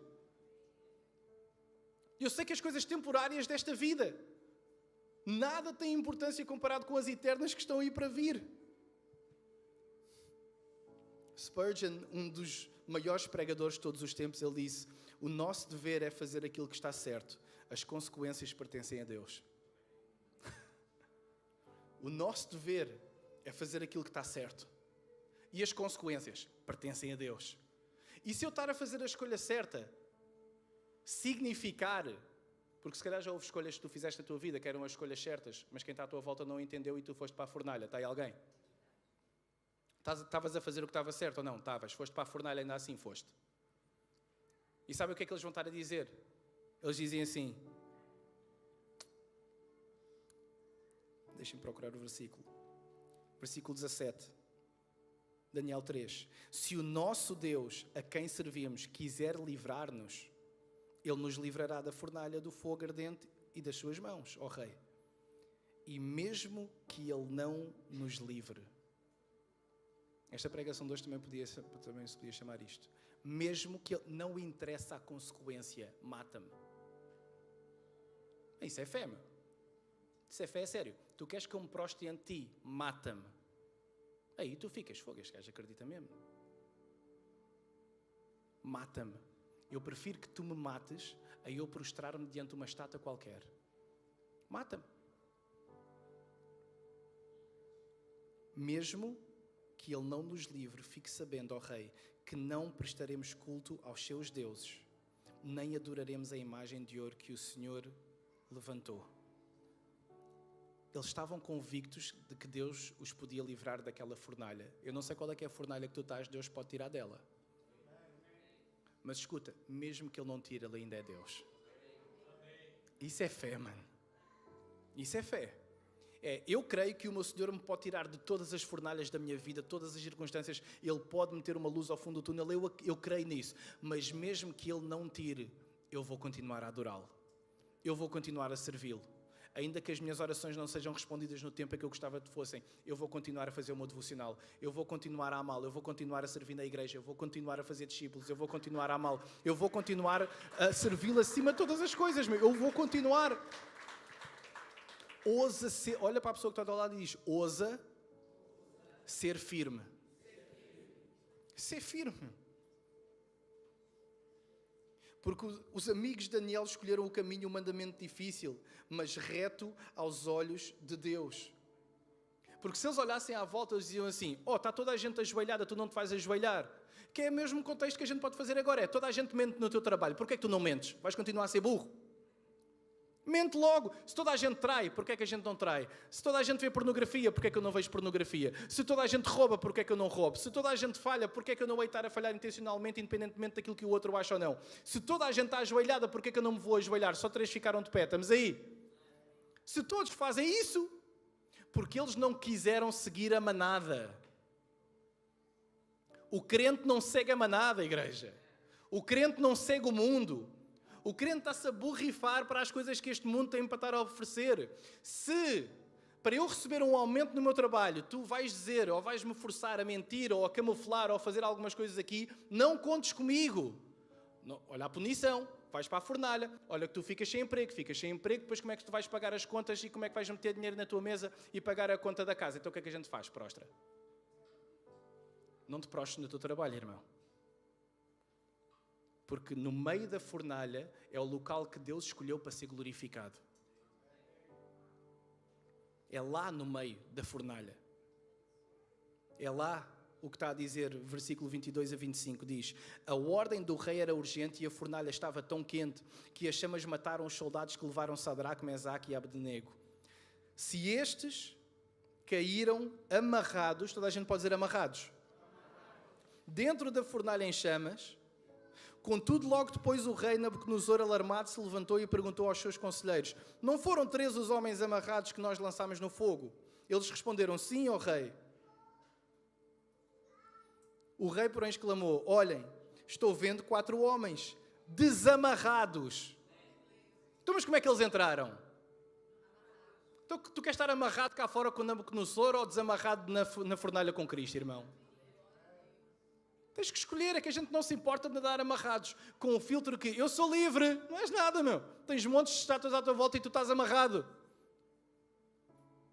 Eu sei que as coisas temporárias desta vida, nada tem importância comparado com as eternas que estão aí para vir. Spurgeon, um dos maiores pregadores de todos os tempos, ele disse: o nosso dever é fazer aquilo que está certo. As consequências pertencem a Deus. O nosso dever é fazer aquilo que está certo. E as consequências pertencem a Deus. E se eu estar a fazer a escolha certa, significar, porque se calhar já houve escolhas que tu fizeste na tua vida que eram as escolhas certas, mas quem está à tua volta não entendeu e tu foste para a fornalha. Está aí alguém? Estavas a fazer o que estava certo ou não? Estavas. Foste para a fornalha, ainda assim foste. E sabe o que é que eles vão estar a dizer? Eles dizem assim, deixem-me procurar o versículo. Versículo 17. Daniel 3. Se o nosso Deus, a quem servimos, quiser livrar-nos, Ele nos livrará da fornalha do fogo ardente e das suas mãos, ó Rei. E mesmo que Ele não nos livre. Esta pregação de hoje também se podia chamar isto. Mesmo que Ele não interessa a consequência, mata-me. Isso é fé, meu. Isso é fé, é sério. Tu queres que eu me prostre ante ti, mata-me. Aí tu ficas, fogo, este gajo acredita mesmo. Mata-me. Eu prefiro que tu me mates a eu prostrar-me diante de uma estátua qualquer. Mata-me. Mesmo que Ele não nos livre, fique sabendo, ó Rei, que não prestaremos culto aos seus deuses, nem adoraremos a imagem de ouro que o Senhor levantou. Eles estavam convictos de que Deus os podia livrar daquela fornalha. Eu não sei qual é que é a fornalha que tu estás, Deus pode tirar dela. Mas escuta, mesmo que Ele não tire, Ele ainda é Deus. Isso é fé, mano. Isso é fé. Eu creio que o meu Senhor me pode tirar de todas as fornalhas da minha vida, todas as circunstâncias. Ele pode meter uma luz ao fundo do túnel, eu creio nisso. Mas mesmo que Ele não tire, eu vou continuar a adorá-lo. Eu vou continuar a servi-lo. Ainda que as minhas orações não sejam respondidas no tempo em que eu gostava que fossem, eu vou continuar a fazer o meu devocional. Eu vou continuar a amá-lo. Eu vou continuar a servir na igreja. Eu vou continuar a fazer discípulos. Eu vou continuar a amá-lo. Eu vou continuar a servi-lo acima de todas as coisas. Eu vou continuar... Ousa ser, olha para a pessoa que está ao lado e diz, ousa ser firme. Ser firme. Porque os amigos de Daniel escolheram o caminho, o mandamento difícil, mas reto aos olhos de Deus. Porque se eles olhassem à volta, eles diziam assim, está toda a gente ajoelhada, tu não te vais ajoelhar. Que é o mesmo contexto que a gente pode fazer agora, toda a gente mente no teu trabalho. Porquê é que tu não mentes? Vais continuar a ser burro? Mente logo. Se toda a gente trai, porquê é que a gente não trai? Se toda a gente vê pornografia, porquê é que eu não vejo pornografia? Se toda a gente rouba, porquê é que eu não roubo? Se toda a gente falha, porquê é que eu não vou estar a falhar intencionalmente, independentemente daquilo que o outro acha ou não? Se toda a gente está ajoelhada, porquê é que eu não me vou ajoelhar? Só 3 ficaram de pé, estamos aí? Se todos fazem isso, porque eles não quiseram seguir a manada. O crente não segue a manada, igreja. O crente não segue o mundo. O crente está-se a borrifar para as coisas que este mundo tem para estar a oferecer. Se, para eu receber um aumento no meu trabalho, tu vais dizer, ou vais-me forçar a mentir, ou a camuflar, ou a fazer algumas coisas aqui, não contes comigo. Não, olha a punição. vais para a fornalha, olha que tu ficas sem emprego, depois como é que tu vais pagar as contas e como é que vais meter dinheiro na tua mesa e pagar a conta da casa? Então o que é que a gente faz? Prostra. Não te prostres no teu trabalho, irmão. Porque no meio da fornalha é o local que Deus escolheu para ser glorificado. É lá no meio da fornalha. É lá o que está a dizer, versículo 22 a 25, diz: a ordem do rei era urgente e a fornalha estava tão quente que as chamas mataram os soldados que levaram Sadraque, Mesaque e Abdenego. Se estes caíram amarrados, toda a gente pode dizer amarrados, dentro da fornalha em chamas, contudo, logo depois o rei Nabucodonosor, alarmado, se levantou e perguntou aos seus conselheiros: não foram 3 os homens amarrados que nós lançámos no fogo? Eles responderam: sim, ó rei. O rei, porém, exclamou: olhem, estou vendo 4 homens desamarrados. Então, mas como é que eles entraram? Então, tu queres estar amarrado cá fora com Nabucodonosor ou desamarrado na fornalha com Cristo, irmão? Tens que escolher, é que a gente não se importa de nadar amarrados, com o filtro que eu sou livre, não és nada, meu. Tens montes de estátuas à tua volta e tu estás amarrado.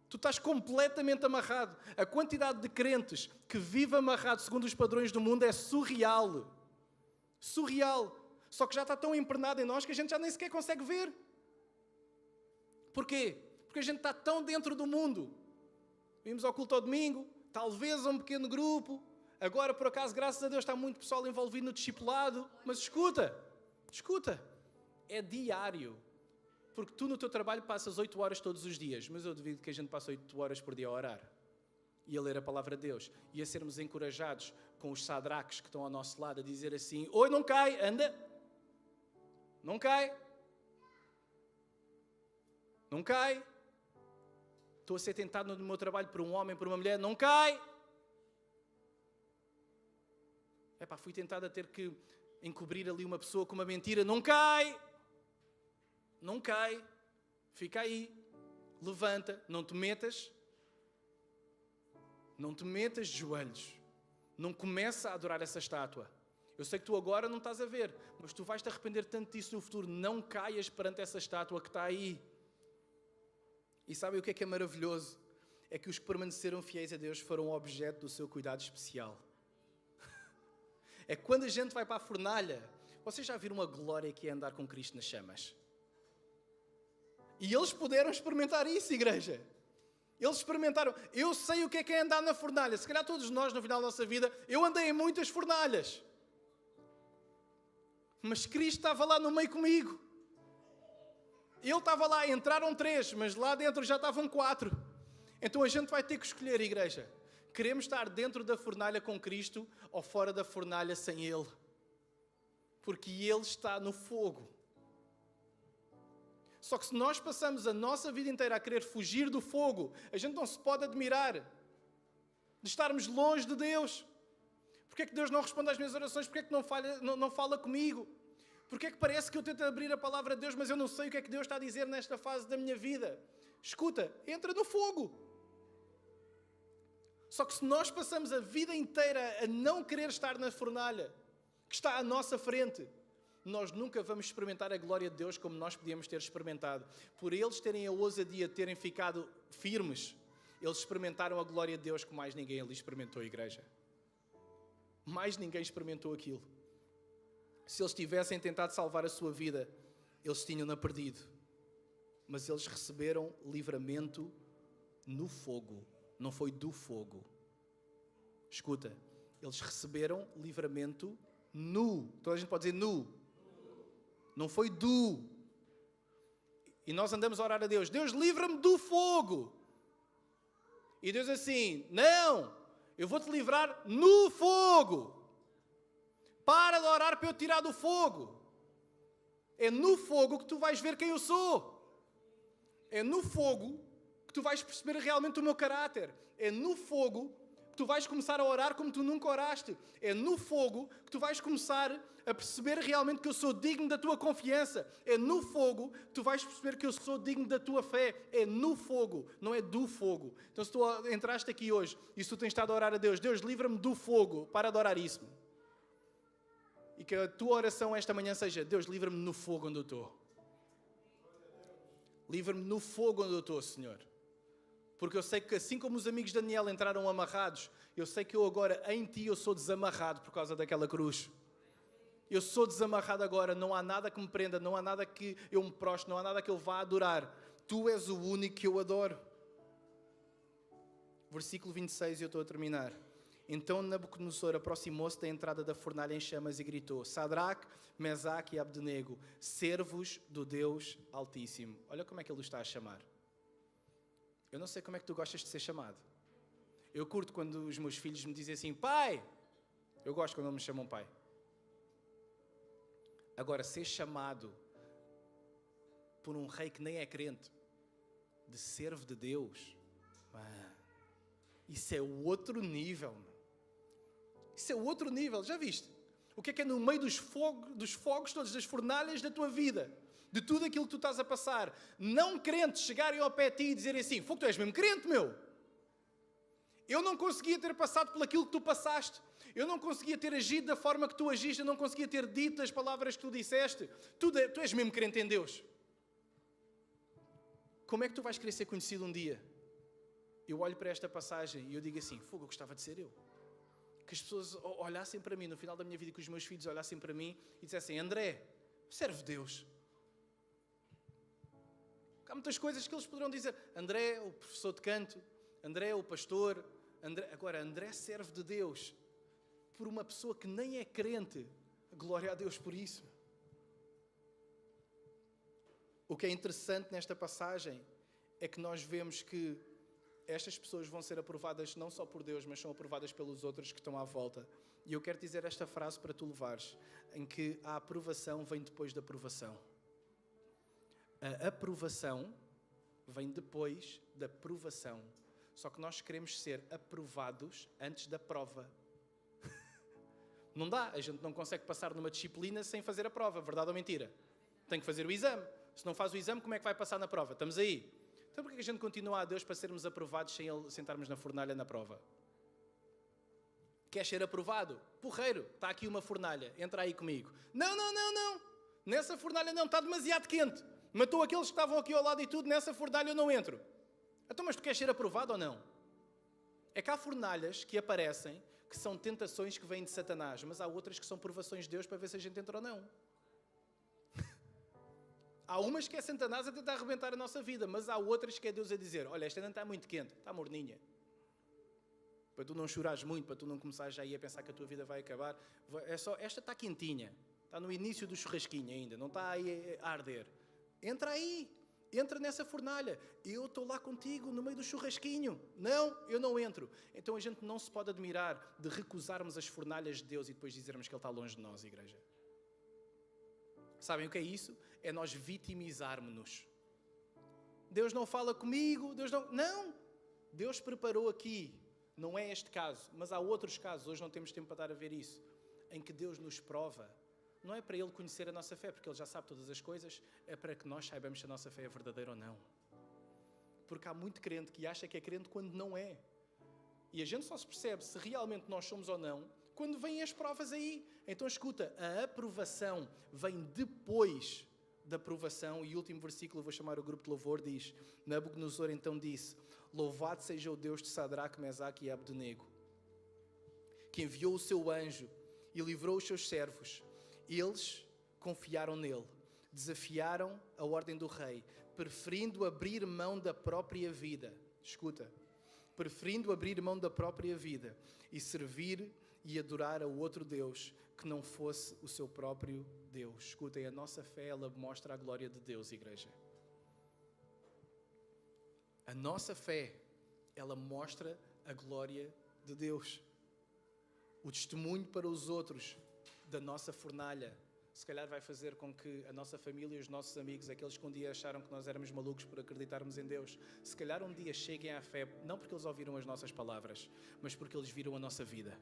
Tu estás completamente amarrado. A quantidade de crentes que vive amarrado segundo os padrões do mundo é surreal. Surreal. Só que já está tão impregnado em nós que a gente já nem sequer consegue ver. Porquê? Porque a gente está tão dentro do mundo. Vimos ao culto ao domingo, talvez a um pequeno grupo. Agora, por acaso, graças a Deus, está muito pessoal envolvido no discipulado. Mas escuta, é diário. Porque tu no teu trabalho passas 8 horas todos os dias, mas eu duvido que a gente passe 8 horas por dia a orar e a ler a palavra de Deus e a sermos encorajados com os sadraques que estão ao nosso lado a dizer assim: oi, não cai, anda, não cai, não cai, estou a ser tentado no meu trabalho por um homem, por uma mulher, não cai. Epá, fui tentado a ter que encobrir ali uma pessoa com uma mentira, não cai. Não cai, fica aí, levanta, não te metas de joelhos, não começa a adorar essa estátua. Eu sei que tu agora não estás a ver, mas tu vais te arrepender tanto disso no futuro. Não caias perante essa estátua que está aí. E sabem o que é maravilhoso? É que os que permaneceram fiéis a Deus foram objeto do seu cuidado especial. É que quando a gente vai para a fornalha, vocês já viram a glória que é andar com Cristo nas chamas? E eles puderam experimentar isso, igreja. Eles experimentaram. Eu sei o que é andar na fornalha. Se calhar todos nós, no final da nossa vida, eu andei em muitas fornalhas. Mas Cristo estava lá no meio comigo. Ele estava lá, entraram 3, mas lá dentro já estavam 4. Então a gente vai ter que escolher, igreja. Queremos estar dentro da fornalha com Cristo ou fora da fornalha sem Ele? Porque Ele está no fogo. Só que se nós passamos a nossa vida inteira a querer fugir do fogo, a gente não se pode admirar de estarmos longe de Deus. Porquê é que Deus não responde às minhas orações? Porquê é que não fala comigo? Porquê é que parece que eu tento abrir a palavra de Deus, mas eu não sei o que é que Deus está a dizer nesta fase da minha vida? Escuta, entra no fogo. Só que se nós passamos a vida inteira a não querer estar na fornalha que está à nossa frente, nós nunca vamos experimentar a glória de Deus como nós podíamos ter experimentado. Por eles terem a ousadia de terem ficado firmes, eles experimentaram a glória de Deus como mais ninguém ali experimentou, a igreja. Mais ninguém experimentou aquilo. Se eles tivessem tentado salvar a sua vida, eles tinham-na perdido. Mas eles receberam livramento no fogo, não foi do fogo. Escuta, eles receberam livramento nu. Toda a gente pode dizer nu. Não foi do. E nós andamos a orar a Deus: Deus, livra-me do fogo. E Deus assim: não, eu vou-te livrar no fogo. Para de orar para eu tirar do fogo. É no fogo que tu vais ver quem eu sou. É no fogo que tu vais perceber realmente o meu caráter. É no fogo que tu vais começar a orar como tu nunca oraste. É no fogo que tu vais começar a perceber realmente que eu sou digno da tua confiança. É no fogo que tu vais perceber que eu sou digno da tua fé. É no fogo, não é do fogo. Então se tu entraste aqui hoje e se tu tens estado a orar a Deus: Deus, livra-me do fogo, para de orar isso. E E que a tua oração esta manhã seja: Deus, livra-me no fogo onde eu estou. Livra-me no fogo onde eu estou, Senhor. Porque eu sei que assim como os amigos de Daniel entraram amarrados, eu sei que eu agora, em Ti, eu sou desamarrado por causa daquela cruz. Eu sou desamarrado agora, não há nada que me prenda, não há nada que eu me prostre, não há nada que eu vá adorar. Tu és o único que eu adoro. Versículo 26, e eu estou a terminar. Então Nabucodonosor aproximou-se da entrada da fornalha em chamas e gritou: Sadraque, Mesaque e Abdenego, servos do Deus Altíssimo. Olha como é que ele o está a chamar. Eu não sei como é que tu gostas de ser chamado. Eu curto quando os meus filhos me dizem assim: pai. Eu gosto quando eles me chamam pai. Agora, ser chamado por um rei que nem é crente, de servo de Deus, isso é outro nível. Isso é outro nível, já viste? O que é no meio dos fogos todos, das fornalhas da tua vida, de tudo aquilo que tu estás a passar, não crentes chegarem ao pé de ti e dizerem assim: fogo, tu és mesmo crente, meu. Eu não conseguia ter passado por aquilo que tu passaste. Eu não conseguia ter agido da forma que tu agiste. Eu não conseguia ter dito as palavras que tu disseste. Tu és mesmo crente em Deus. Como é que tu vais querer ser conhecido um dia? Eu olho para esta passagem e eu digo assim: fogo, eu gostava de ser eu. Que as pessoas olhassem para mim no final da minha vida, que os meus filhos olhassem para mim e dissessem: André, serve Deus. Há muitas coisas que eles poderão dizer: André, o professor de canto, André, o pastor, Agora, André serve de Deus por uma pessoa que nem é crente. Glória a Deus por isso. O que é interessante nesta passagem é que nós vemos que estas pessoas vão ser aprovadas não só por Deus, mas são aprovadas pelos outros que estão à volta. E eu quero dizer esta frase para tu levares, em que a aprovação vem depois da aprovação. A aprovação vem depois da provação. Só que nós queremos ser aprovados antes da prova. Não dá, a gente não consegue passar numa disciplina sem fazer a prova, verdade ou mentira? Tem que fazer o exame. Se não faz o exame, como é que vai passar na prova? Estamos aí. Então porquê que a gente continua a Deus para sermos aprovados sem Ele sentarmos na fornalha na prova? Queres ser aprovado? Porreiro, está aqui uma fornalha, entra aí comigo. Não. Nessa fornalha não, está demasiado quente. Matou aqueles que estavam aqui ao lado e tudo, nessa fornalha eu não entro. Então, mas tu queres ser aprovado ou não? É que há fornalhas que aparecem, que são tentações que vêm de Satanás, mas há outras que são provações de Deus para ver se a gente entra ou não. Há umas que é Satanás a tentar arrebentar a nossa vida, mas há outras que é Deus a dizer: olha, esta ainda está muito quente, está morninha. Para tu não chorares muito, para tu não começares já aí a pensar que a tua vida vai acabar. É só, esta está quentinha, está no início do churrasquinho ainda, não está aí a arder. Entra aí, entra nessa fornalha. Eu estou lá contigo, no meio do churrasquinho. Não, eu não entro. Então a gente não se pode admirar de recusarmos as fornalhas de Deus e depois dizermos que Ele está longe de nós, igreja. Sabem o que é isso? É nós vitimizarmos-nos. Deus não fala comigo, Deus não... Não! Deus preparou aqui. Não é este caso, mas há outros casos. Hoje não temos tempo para dar a ver isso. Em que Deus nos prova. Não é para Ele conhecer a nossa fé, porque Ele já sabe todas as coisas. É para que nós saibamos se a nossa fé é verdadeira ou não. Porque há muito crente que acha que é crente quando não é. E a gente só se percebe se realmente nós somos ou não quando vêm as provas aí. Então escuta, a aprovação vem depois da aprovação. E o último versículo, eu vou chamar o grupo de louvor, diz: Nabucodonosor então disse: louvado seja o Deus de Sadraque, Mesaque e Abdenego, que enviou o seu anjo e livrou os seus servos. Eles confiaram nele, desafiaram a ordem do rei, preferindo abrir mão da própria vida. Escuta, preferindo abrir mão da própria vida e servir e adorar a outro Deus que não fosse o seu próprio Deus. Escutem, a nossa fé, ela mostra a glória de Deus, igreja. A nossa fé, ela mostra a glória de Deus. O testemunho para os outros da nossa fornalha, se calhar vai fazer com que a nossa família e os nossos amigos, aqueles que um dia acharam que nós éramos malucos por acreditarmos em Deus, se calhar um dia cheguem à fé, não porque eles ouviram as nossas palavras, mas porque eles viram a nossa vida.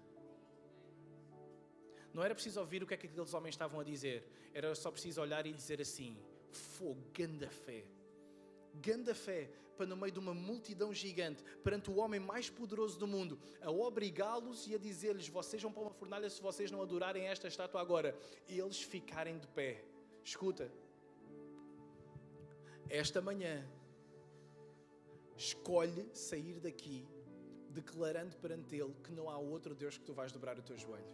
Não era preciso ouvir o que é que aqueles homens estavam a dizer, era só preciso olhar e dizer assim: ganda fé. Ganda fé, para no meio de uma multidão gigante, perante o homem mais poderoso do mundo, a obrigá-los e a dizer-lhes: vocês vão para uma fornalha se vocês não adorarem esta estátua agora. E eles ficarem de pé. Escuta, esta manhã, escolhe sair daqui declarando perante Ele que não há outro Deus que tu vais dobrar o teu joelho.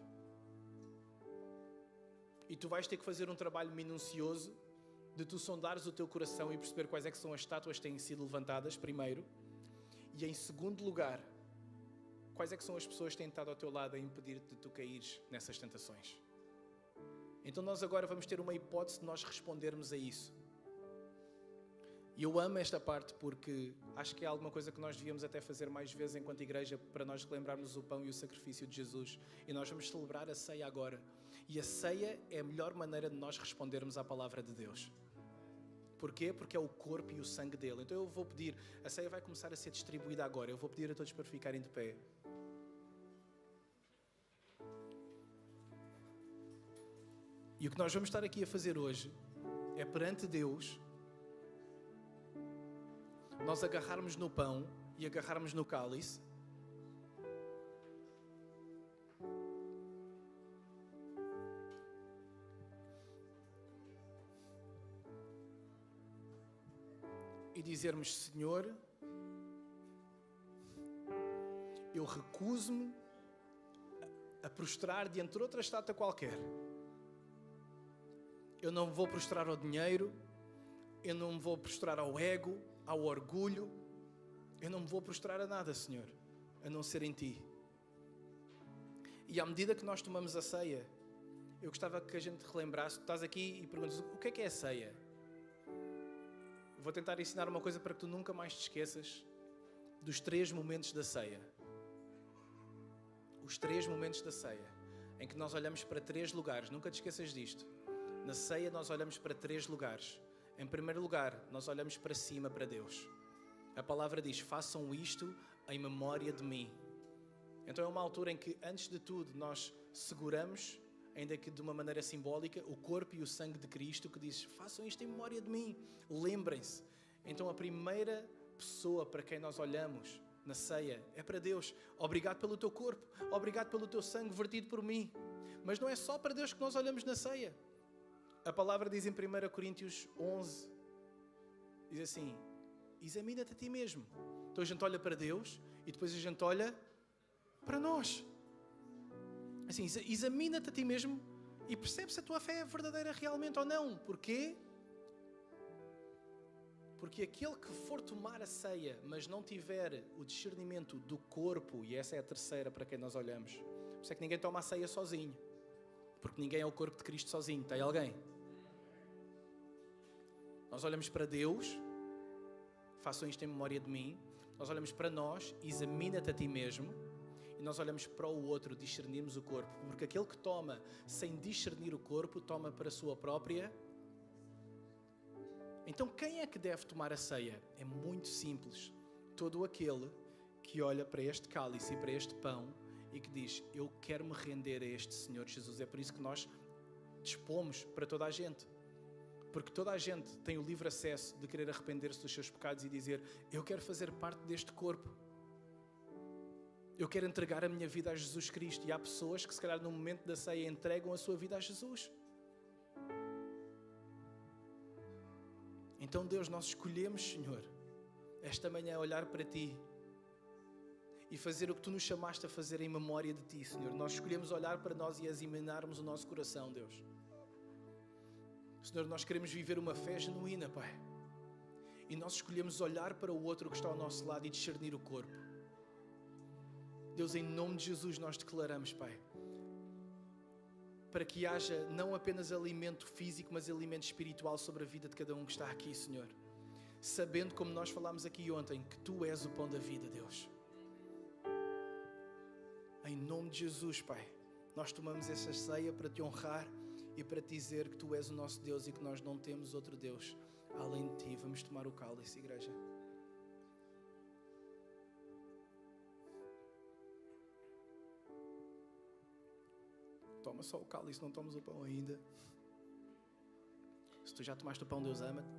E tu vais ter que fazer um trabalho minucioso de tu sondares o teu coração e perceber quais é que são as estátuas que têm sido levantadas, primeiro. E em segundo lugar, quais é que são as pessoas que têm estado ao teu lado a impedir-te de tu caíres nessas tentações. Então nós agora vamos ter uma hipótese de nós respondermos a isso. E eu amo esta parte porque acho que é alguma coisa que nós devíamos até fazer mais vezes enquanto igreja para nós lembrarmos o pão e o sacrifício de Jesus. E nós vamos celebrar a ceia agora. E a ceia é a melhor maneira de nós respondermos à palavra de Deus. Porquê? Porque é o corpo e o sangue dele. Então eu vou pedir, a ceia vai começar a ser distribuída agora. Eu vou pedir a todos para ficarem de pé. E o que nós vamos estar aqui a fazer hoje é perante Deus nós agarrarmos no pão e agarrarmos no cálice e dizermos: Senhor, eu recuso-me a prostrar diante de outra estátua qualquer. Eu não me vou prostrar ao dinheiro, eu não me vou prostrar ao ego, ao orgulho, eu não me vou prostrar a nada, Senhor, a não ser em Ti. E à medida que nós tomamos a ceia, eu gostava que a gente relembrasse. Tu estás aqui e perguntas: o que é a ceia? Vou tentar ensinar uma coisa para que tu nunca mais te esqueças dos 3 momentos da ceia. Os 3 momentos da ceia, em que nós olhamos para 3 lugares. Nunca te esqueças disto. Na ceia nós olhamos para 3 lugares. Em primeiro lugar, nós olhamos para cima, para Deus. A palavra diz: façam isto em memória de mim. Então é uma altura em que, antes de tudo, nós seguramos, ainda que de uma maneira simbólica, o corpo e o sangue de Cristo, que diz: façam isto em memória de mim. Lembrem-se. Então a primeira pessoa para quem nós olhamos na ceia é para Deus. Obrigado pelo teu corpo, obrigado pelo teu sangue vertido por mim. Mas não é só para Deus que nós olhamos na ceia. A palavra diz em 1 Coríntios 11, diz assim: examina-te a ti mesmo. Então a gente olha para Deus e depois a gente olha para nós. Assim, examina-te a ti mesmo e percebe se a tua fé é verdadeira realmente ou não. Porquê? Porque aquele que for tomar a ceia, mas não tiver o discernimento do corpo, e essa é a terceira para quem nós olhamos. Por isso é que ninguém toma a ceia sozinho. Porque ninguém é o corpo de Cristo sozinho. Tem alguém? Nós olhamos para Deus, façam isto em memória de mim. Nós olhamos para nós, examina-te a ti mesmo. E nós olhamos para o outro, discernimos o corpo. Porque aquele que toma sem discernir o corpo, toma para a sua própria. Então quem é que deve tomar a ceia? É muito simples. Todo aquele que olha para este cálice e para este pão e que diz: eu quero me render a este Senhor Jesus. É por isso que nós dispomos para toda a gente. Porque toda a gente tem o livre acesso de querer arrepender-se dos seus pecados e dizer: eu quero fazer parte deste corpo. Eu quero entregar a minha vida a Jesus Cristo. E há pessoas que se calhar no momento da ceia entregam a sua vida a Jesus. Então Deus, nós escolhemos, Senhor, esta manhã olhar para Ti e fazer o que Tu nos chamaste a fazer em memória de Ti, Senhor. Nós escolhemos olhar para nós e examinarmos o nosso coração, Deus. Senhor, nós queremos viver uma fé genuína, Pai. E nós escolhemos olhar para o outro que está ao nosso lado e discernir o corpo. Deus, em nome de Jesus, nós declaramos, Pai, para que haja não apenas alimento físico, mas alimento espiritual sobre a vida de cada um que está aqui, Senhor. Sabendo, como nós falámos aqui ontem, que Tu és o pão da vida, Deus. Em nome de Jesus, Pai, nós tomamos esta ceia para Te honrar e para Te dizer que Tu és o nosso Deus e que nós não temos outro Deus além de Ti. Vamos tomar o cálice, igreja. Toma só o cálice, não tomas o pão ainda. Se tu já tomaste o pão, Deus ama-te.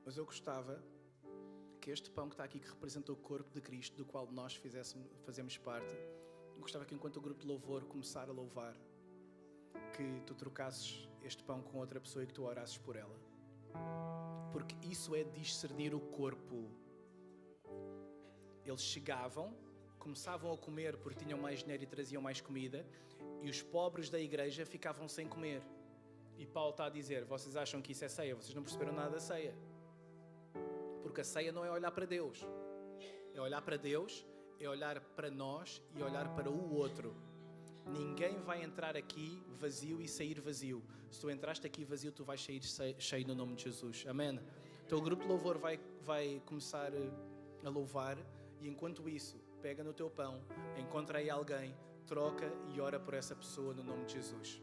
Mas eu gostava que este pão que está aqui, que representa o corpo de Cristo, do qual nós fazemos parte, eu gostava que enquanto o grupo de louvor começar a louvar, que tu trocasses este pão com outra pessoa e que tu orasses por ela. Porque isso é discernir o corpo. Eles chegavam, começavam a comer porque tinham mais dinheiro e traziam mais comida, e os pobres da igreja ficavam sem comer. E Paulo está a dizer, vocês acham que isso é ceia? Vocês não perceberam nada da ceia. Porque a ceia não é olhar para Deus. É olhar para Deus, é olhar para nós e olhar para o outro. Ninguém vai entrar aqui vazio e sair vazio. Se tu entraste aqui vazio, tu vais sair cheio no nome de Jesus. Amém? Então o grupo de louvor vai começar a louvar, e enquanto isso, pega no teu pão, encontra aí alguém, troca e ora por essa pessoa no nome de Jesus.